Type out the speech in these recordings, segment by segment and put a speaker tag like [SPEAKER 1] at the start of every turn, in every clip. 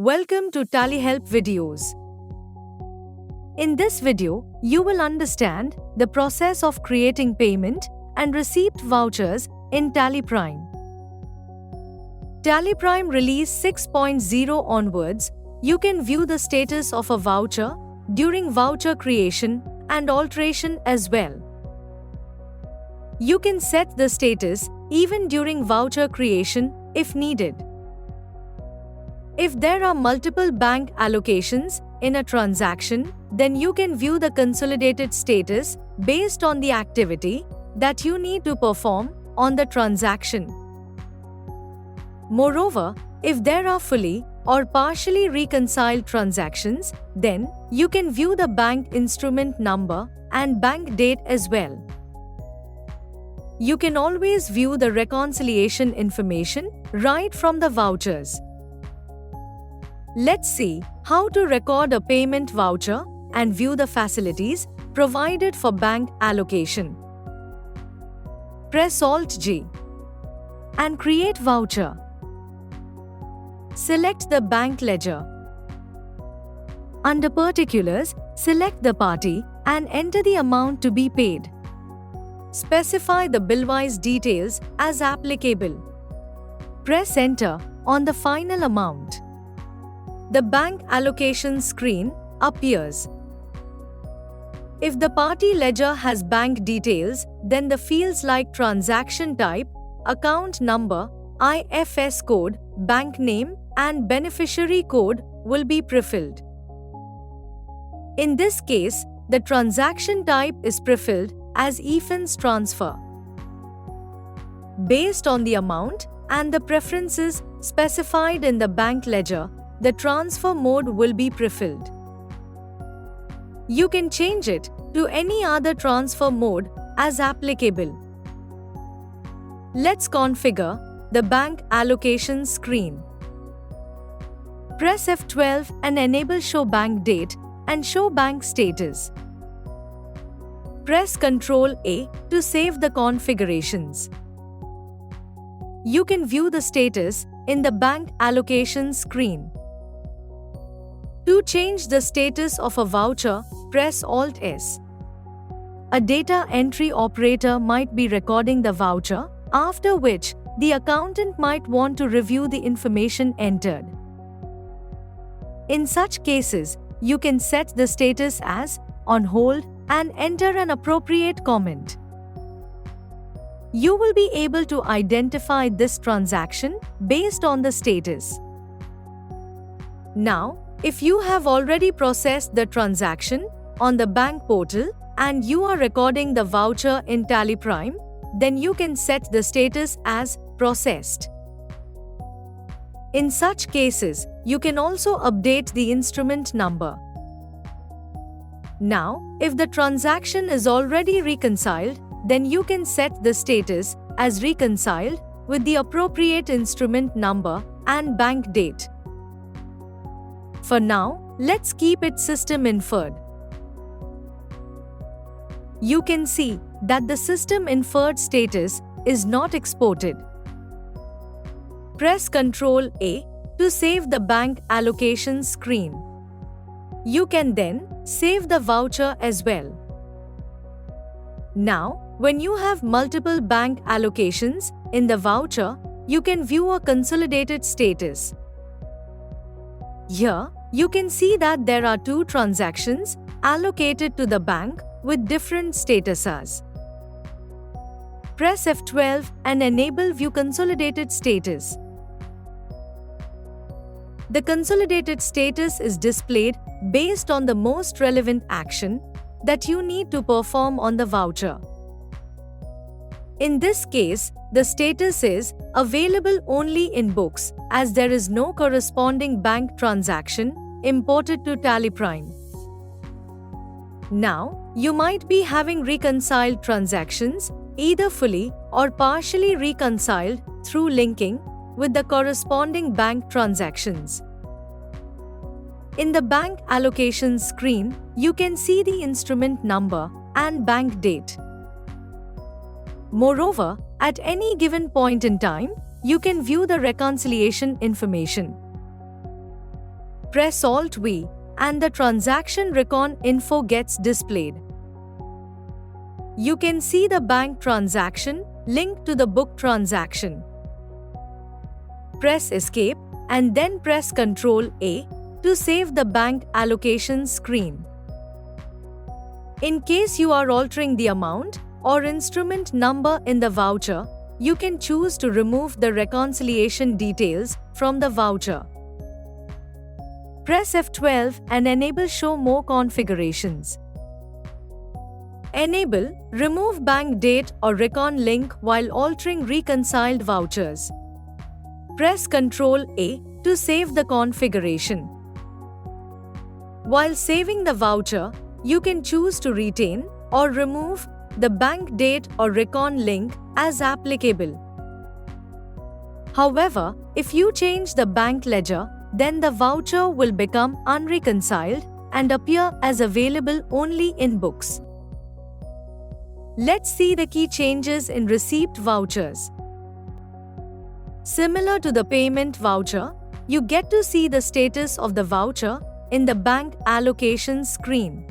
[SPEAKER 1] Welcome to TallyHelp videos. In this video, you will understand the process of creating payment and receipt vouchers in TallyPrime. TallyPrime Release 6.0 onwards, you can view the status of a voucher during voucher creation and alteration as well. You can set the status even during voucher creation if needed. If there are multiple bank allocations in a transaction, then you can view the consolidated status based on the activity that you need to perform on the transaction. Moreover, if there are fully or partially reconciled transactions, then you can view the bank instrument number and bank date as well. You can always view the reconciliation information right from the vouchers. Let's see how to record a payment voucher and view the facilities provided for bank allocation. Press Alt-G and create voucher. Select the bank ledger. Under Particulars, select the party and enter the amount to be paid. Specify the bill-wise details as applicable. Press Enter on the final amount. The bank allocation screen appears. If the party ledger has bank details, then the fields like transaction type, account number, IFS code, bank name, and beneficiary code will be prefilled. In this case, the transaction type is prefilled as e-funds transfer. Based on the amount and the preferences specified in the bank ledger, the transfer mode will be prefilled. You can change it to any other transfer mode as applicable. Let's configure the bank allocation screen. Press F12 and enable Show Bank Date and Show Bank Status. Press Ctrl A to save the configurations. You can view the status in the bank allocation screen. To change the status of a voucher, press Alt-S. A data entry operator might be recording the voucher, after which the accountant might want to review the information entered. In such cases, you can set the status as on hold and enter an appropriate comment. You will be able to identify this transaction based on the status. Now, if you have already processed the transaction on the bank portal and you are recording the voucher in TallyPrime, then you can set the status as processed. In such cases, you can also update the instrument number. Now, if the transaction is already reconciled, then you can set the status as reconciled with the appropriate instrument number and bank date. For now, let's keep it system inferred. You can see that the system inferred status is not exported. Press Ctrl A to save the bank allocation screen. You can then save the voucher as well. Now, when you have multiple bank allocations in the voucher, you can view a consolidated status. Here, you can see that there are two transactions allocated to the bank with different statuses. Press F12 and enable View Consolidated Status. The consolidated status is displayed based on the most relevant action that you need to perform on the voucher. In this case, the status is available only in books as there is no corresponding bank transaction imported to TallyPrime. Now, you might be having reconciled transactions, either fully or partially reconciled through linking with the corresponding bank transactions. In the bank allocation screen, you can see the instrument number and bank date. Moreover, at any given point in time, you can view the reconciliation information. Press Alt-V, and the transaction recon info gets displayed. You can see the bank transaction linked to the book transaction. Press Escape and then press Ctrl-A to save the bank allocations screen. In case you are altering the amount or instrument number in the voucher, you can choose to remove the reconciliation details from the voucher. Press F12 and enable Show More configurations. Enable Remove Bank Date or Recon Link while altering reconciled vouchers. Press Ctrl-A to save the configuration. While saving the voucher, you can choose to retain or remove the bank date or recon link as applicable. However, if you change the bank ledger, then the voucher will become unreconciled and appear as available only in books. Let's see the key changes in receipt vouchers. Similar to the payment voucher, you get to see the status of the voucher in the bank allocation screen.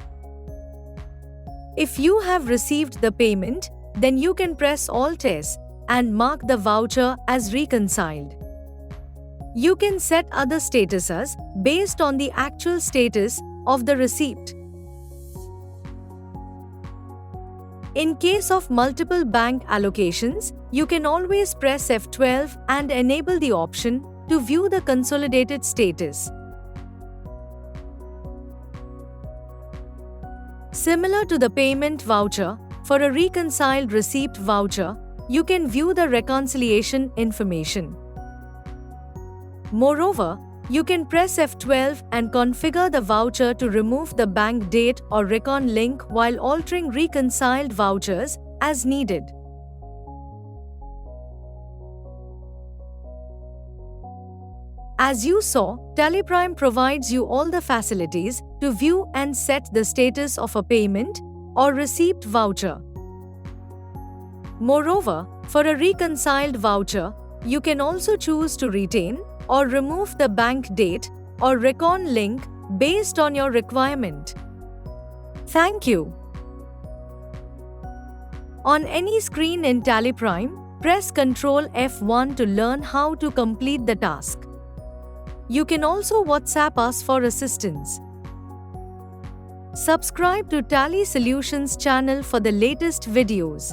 [SPEAKER 1] If you have received the payment, then you can press Alt-S and mark the voucher as reconciled. You can set other statuses based on the actual status of the receipt. In case of multiple bank allocations, you can always press F12 and enable the option to view the consolidated status. Similar to the payment voucher, for a reconciled receipt voucher, you can view the reconciliation information. Moreover, you can press F12 and configure the voucher to remove the bank date or recon link while altering reconciled vouchers as needed. As you saw, Teleprime provides you all the facilities to view and set the status of a payment or receipt voucher. Moreover, for a reconciled voucher, you can also choose to retain or remove the bank date or recon link based on your requirement. Thank you. On any screen in Teleprime, press Ctrl F1 to learn how to complete the task. You can also WhatsApp us for assistance. Subscribe to Tally Solutions channel for the latest videos.